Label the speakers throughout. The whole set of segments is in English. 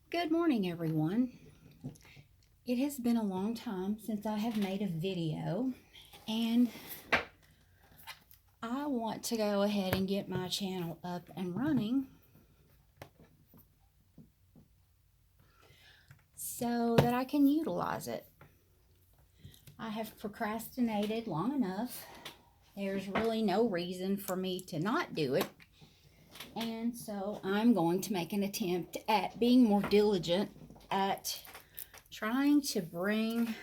Speaker 1: Good morning, everyone. It has been a long time since I have made a video, and I want to go ahead and get my channel up and running so that I can utilize it. I have procrastinated long enough. There's really no reason for me to not do it, and so I'm going to make an attempt at being more diligent at trying to bring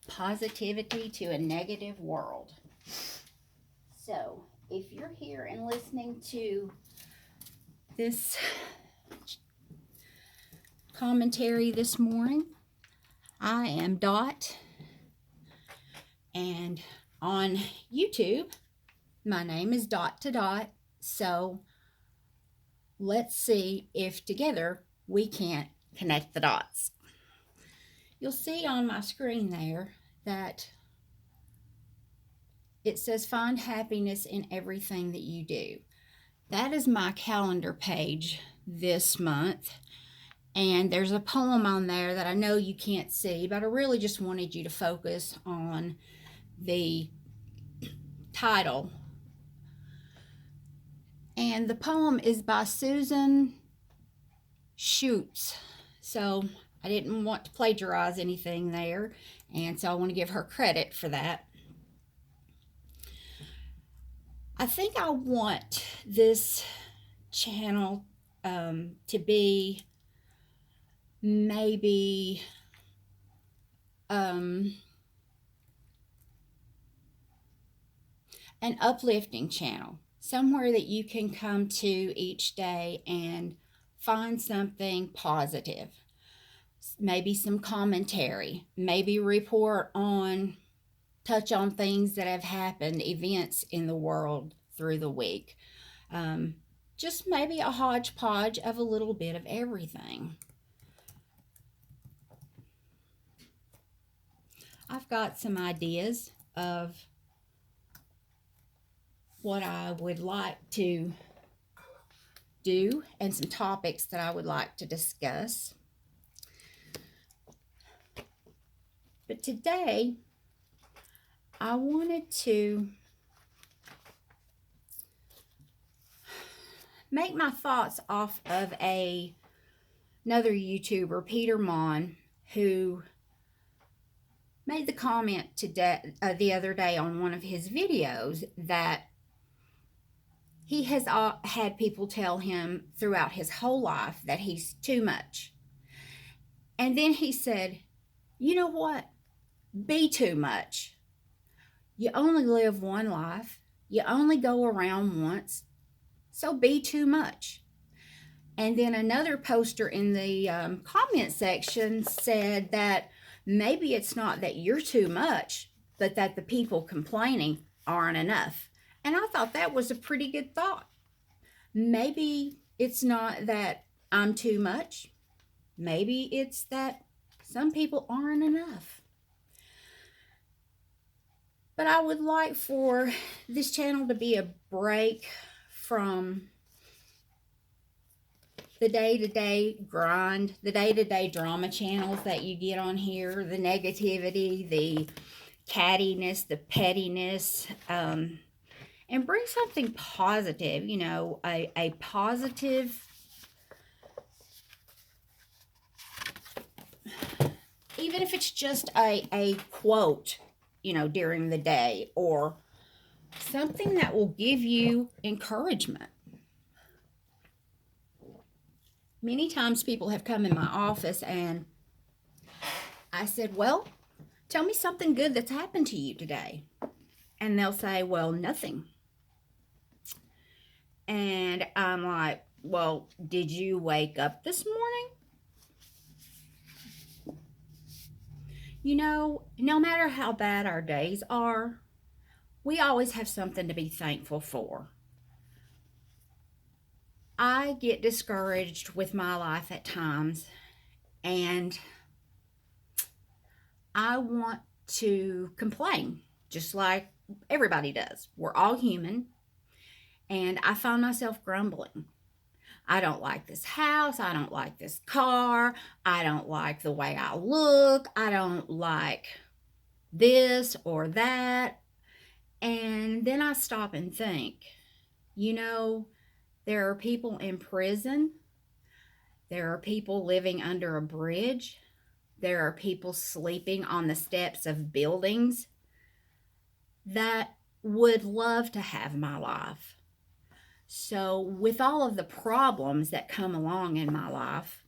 Speaker 1: positivity to a negative world. So, if you're here and listening to this commentary this morning, I am Dot, and on YouTube, my name is Dot to Dot. So, let's see if together we can't connect the dots. You'll see on my screen there that it says find happiness in everything that you do. That is my calendar page this month. And there's a poem on there that I know you can't see, but I really just wanted you to focus on the title. And the poem is by Susan Schutz. So I didn't want to plagiarize anything there, and so I want to give her credit for that. I think I want this channel to be maybe an uplifting channel, somewhere that you can come to each day and find something positive, maybe some commentary, maybe touch on things that have happened, events in the world through the week. Just maybe a hodgepodge of a little bit of everything. I've got some ideas of what I would like to do and some topics that I would like to discuss. But today, I wanted to make my thoughts off of another YouTuber, Peter Monn, who made the comment today, the other day on one of his videos that he has had people tell him throughout his whole life that he's too much. And then he said, you know what? Be too much. You only live one life. You only go around once. So be too much. And then another poster in the comment section said that maybe it's not that you're too much, but that the people complaining aren't enough. And I thought that was a pretty good thought. Maybe it's not that I'm too much. Maybe it's that some people aren't enough. But I would like for this channel to be a break from the day-to-day grind, the day-to-day drama channels that you get on here, the negativity, the cattiness, the pettiness, and bring something positive, a positive, even if it's just a quote, during the day, or something that will give you encouragement. Many times people have come in my office and I said, well, tell me something good that's happened to you today. And they'll say, well, nothing. And I'm like, well, did you wake up this morning? No matter how bad our days are, we always have something to be thankful for. I get discouraged with my life at times, and I want to complain, just like everybody does. We're all human, and I find myself grumbling. I don't like this house. I don't like this car. I don't like the way I look. I don't like this or that. And then I stop and think, you know, there are people in prison. There are people living under a bridge. There are people sleeping on the steps of buildings that would love to have my life. So, with all of the problems that come along in my life,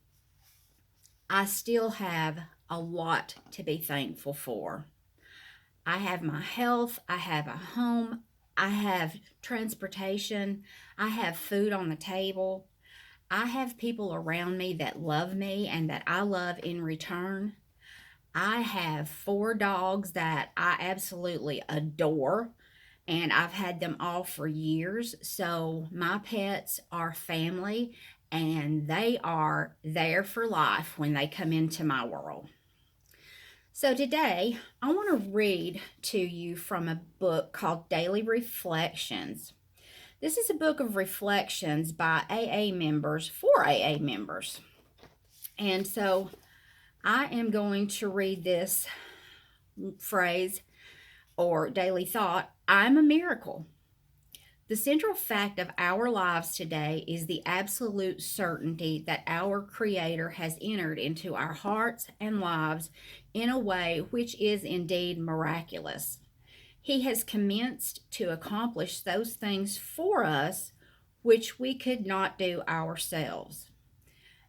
Speaker 1: I still have a lot to be thankful for. I have my health, I have a home, I have transportation, I have food on the table, I have people around me that love me and that I love in return. I have 4 dogs that I absolutely adore, and I've had them all for years. So my pets are family, and they are there for life when they come into my world. So today, I want to read to you from a book called Daily Reflections. This is a book of reflections by AA members for AA members. And so I am going to read this phrase or daily thought: I'm a miracle. The central fact of our lives today is the absolute certainty that our Creator has entered into our hearts and lives in a way which is indeed miraculous. He has commenced to accomplish those things for us which we could not do ourselves.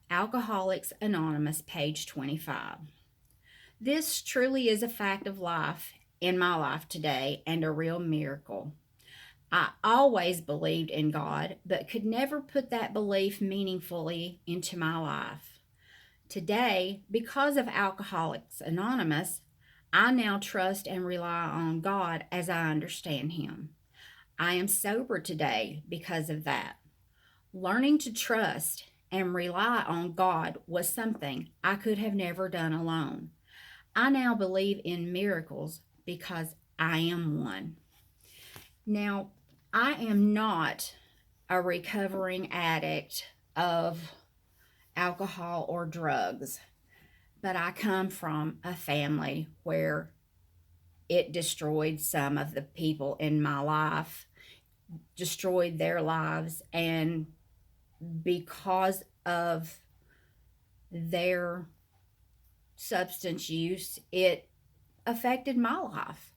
Speaker 1: Alcoholics Anonymous, page 25. This truly is a fact of life in my life today and a real miracle. I always believed in God, but could never put that belief meaningfully into my life. Today, because of Alcoholics Anonymous, I now trust and rely on God as I understand Him. I am sober today because of that. Learning to trust and rely on God was something I could have never done alone. I now believe in miracles because I am one. Now, I am not a recovering addict of alcohol or drugs, but I come from a family where it destroyed some of the people in my life, destroyed their lives, and because of their substance use, it affected my life.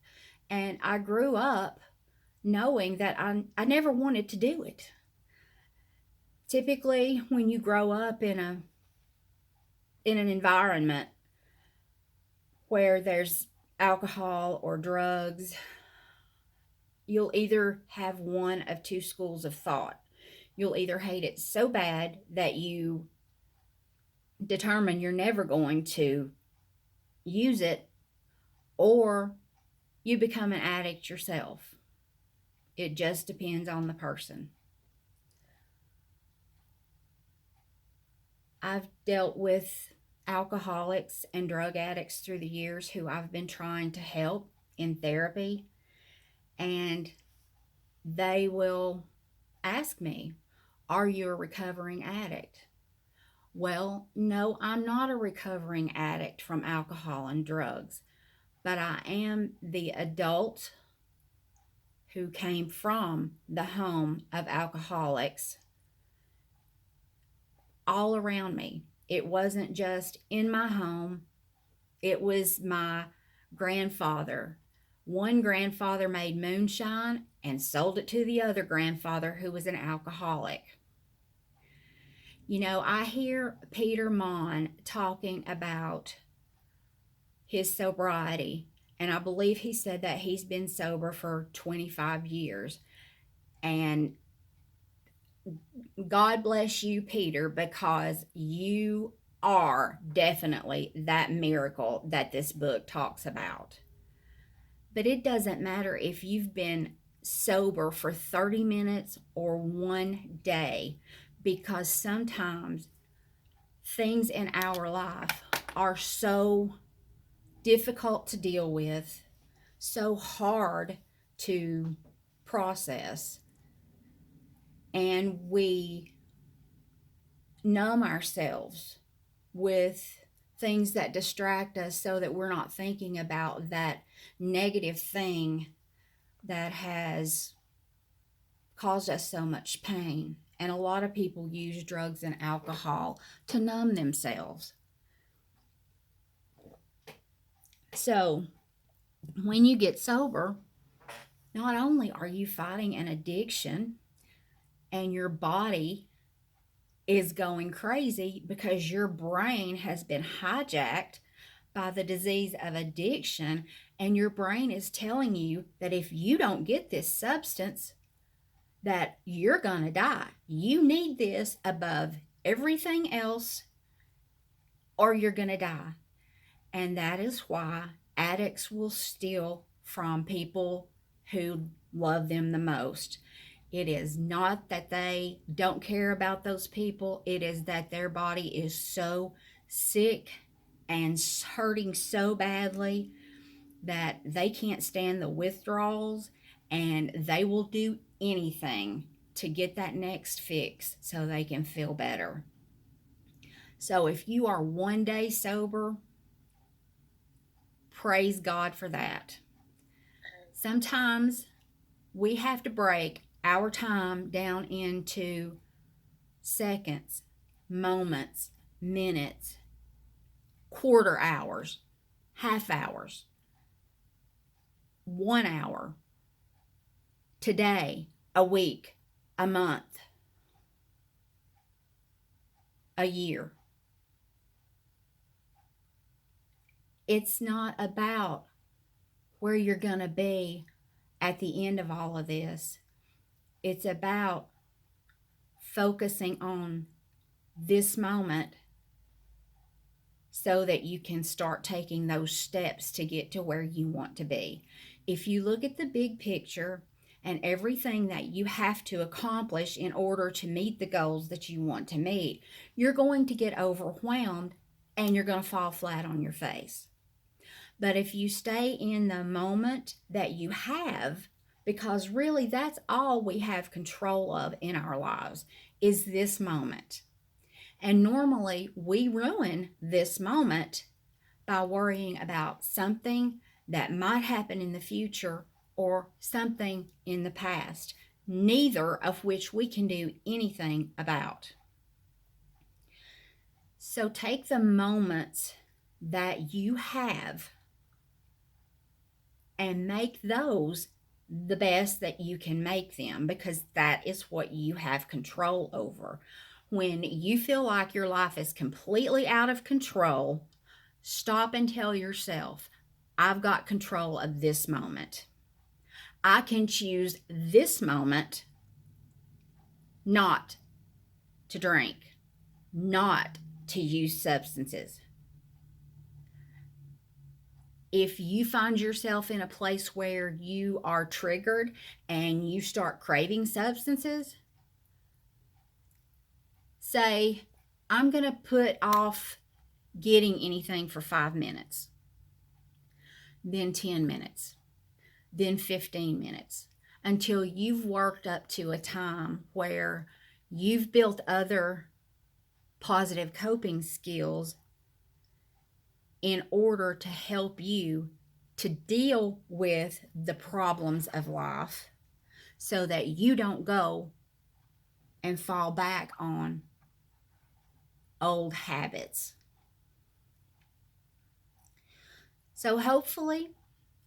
Speaker 1: And I grew up knowing that I never wanted to do it. Typically, when you grow up in an environment where there's alcohol or drugs, you'll either have one of two schools of thought. You'll either hate it so bad that you determine you're never going to use it, or you become an addict yourself. It just depends on the person. I've dealt with alcoholics and drug addicts through the years who I've been trying to help in therapy, and they will ask me, "Are you a recovering addict?" Well, no, I'm not a recovering addict from alcohol and drugs, but I am the adult who came from the home of alcoholics all around me. It wasn't just in my home, it was my grandfather. One grandfather made moonshine and sold it to the other grandfather who was an alcoholic. You know, I hear Peter Monn talking about his sobriety, and I believe he said that he's been sober for 25 years. And God bless you, Peter, because you are definitely that miracle that this book talks about. But it doesn't matter if you've been sober for 30 minutes or one day, because sometimes things in our life are so difficult to deal with, so hard to process, and we numb ourselves with things that distract us so that we're not thinking about that negative thing that has caused us so much pain. And a lot of people use drugs and alcohol to numb themselves. So when you get sober, not only are you fighting an addiction and your body is going crazy because your brain has been hijacked by the disease of addiction, and your brain is telling you that if you don't get this substance, that you're going to die. You need this above everything else or you're going to die. And that is why addicts will steal from people who love them the most. It is not that they don't care about those people. It is that their body is so sick and hurting so badly that they can't stand the withdrawals, and they will do anything to get that next fix so they can feel better. So if you are one day sober, praise God for that. Sometimes we have to break our time down into seconds, moments, minutes, quarter hours, half hours, 1 hour, today, a week, a month, a year. It's not about where you're going to be at the end of all of this. It's about focusing on this moment so that you can start taking those steps to get to where you want to be. If you look at the big picture and everything that you have to accomplish in order to meet the goals that you want to meet, you're going to get overwhelmed and you're going to fall flat on your face. But if you stay in the moment that you have, because really that's all we have control of in our lives, is this moment. And normally we ruin this moment by worrying about something that might happen in the future or something in the past, neither of which we can do anything about. So take the moments that you have and make those the best that you can make them, because that is what you have control over. When you feel like your life is completely out of control, stop and tell yourself, I've got control of this moment. I can choose this moment not to drink, not to use substances. If you find yourself in a place where you are triggered and you start craving substances, say, I'm going to put off getting anything for 5 minutes, then 10 minutes, then 15 minutes, until you've worked up to a time where you've built other positive coping skills in order to help you to deal with the problems of life so that you don't go and fall back on old habits. So hopefully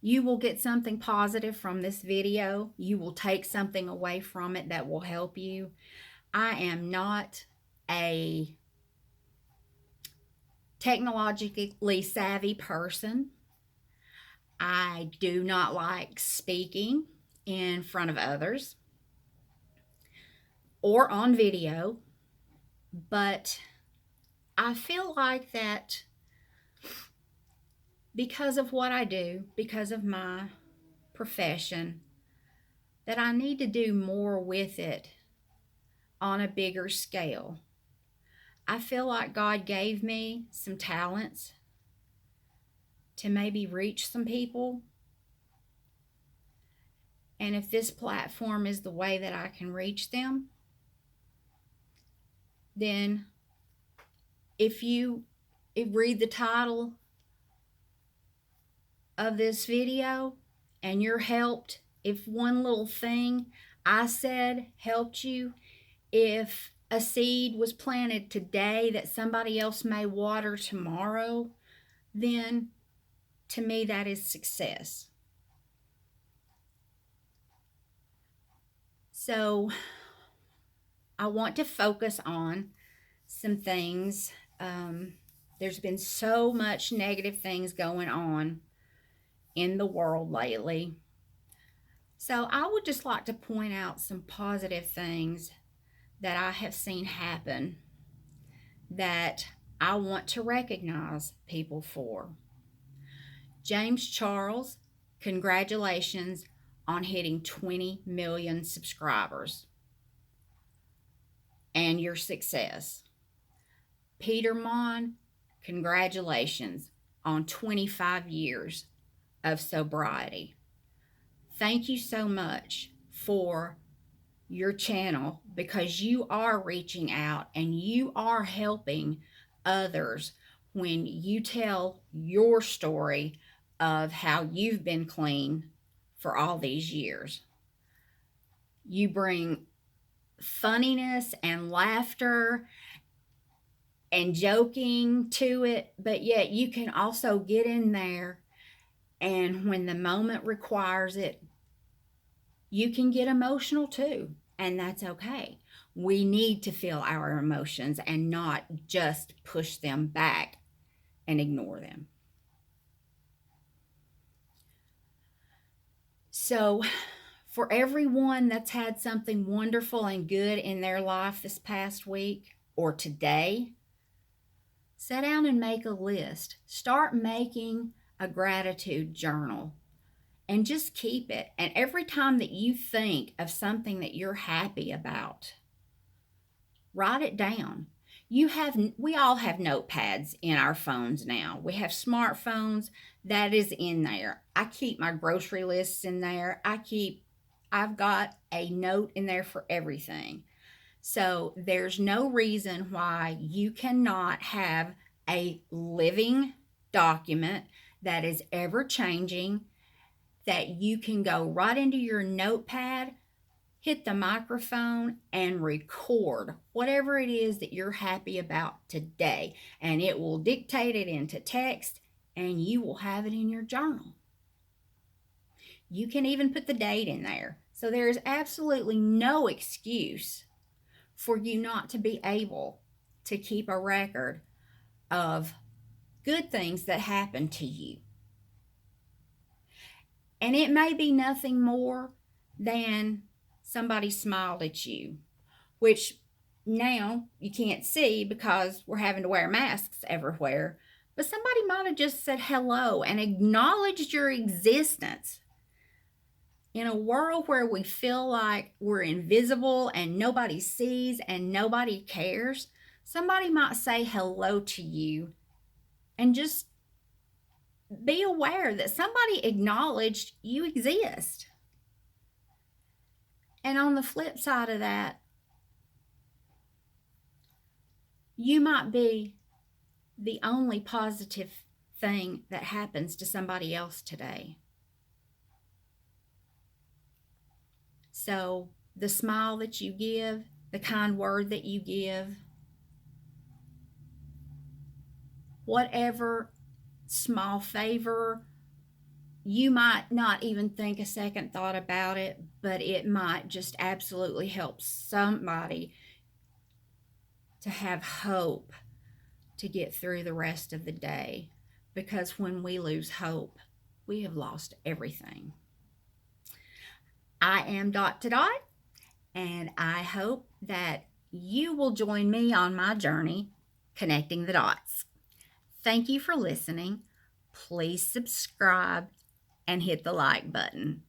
Speaker 1: you will get something positive from this video. You will take something away from it that will help you. I am not a technologically savvy person. I do not like speaking in front of others or on video, but I feel like that because of what I do, because of my profession, that I need to do more with it on a bigger scale. I feel like God gave me some talents to maybe reach some people. And if this platform is the way that I can reach them, then if you read the title of this video and you're helped, if one little thing I said helped you, if a seed was planted today that somebody else may water tomorrow, then to me that is success. So I want to focus on some things. There's been so much negative things going on in the world lately. So I would just like to point out some positive things that I have seen happen that I want to recognize people for. James Charles, congratulations on hitting 20 million subscribers and your success. Peter Monn, congratulations on 25 years of sobriety. Thank you so much for your channel, because you are reaching out and you are helping others when you tell your story of how you've been clean for all these years. You bring funniness and laughter and joking to it, but yet you can also get in there, and when the moment requires it, you can get emotional too, and that's okay. We need to feel our emotions and not just push them back and ignore them. So, for everyone that's had something wonderful and good in their life this past week or today, sit down and make a list. Start making a gratitude journal and just keep it. And every time that you think of something that you're happy about, write it down. We all have notepads in our phones now. We have smartphones. That is in there. I keep my grocery lists in there. I've got a note in there for everything. So there's no reason why you cannot have a living document that is ever changing, that you can go right into your notepad, hit the microphone, and record whatever it is that you're happy about today. And it will dictate it into text, and you will have it in your journal. You can even put the date in there. So there is absolutely no excuse for you not to be able to keep a record of good things that happen to you. And it may be nothing more than somebody smiled at you, which now you can't see because we're having to wear masks everywhere. But somebody might have just said hello and acknowledged your existence. In a world where we feel like we're invisible and nobody sees and nobody cares, somebody might say hello to you, and just be aware that somebody acknowledged you exist. And on the flip side of that, you might be the only positive thing that happens to somebody else today. So the smile that you give, the kind word that you give, whatever small favor, you might not even think a second thought about it, but it might just absolutely help somebody to have hope to get through the rest of the day. Because when we lose hope, we have lost everything. I am Dot to Dot, and I hope that you will join me on my journey connecting the dots. Thank you for listening. Please subscribe and hit the like button.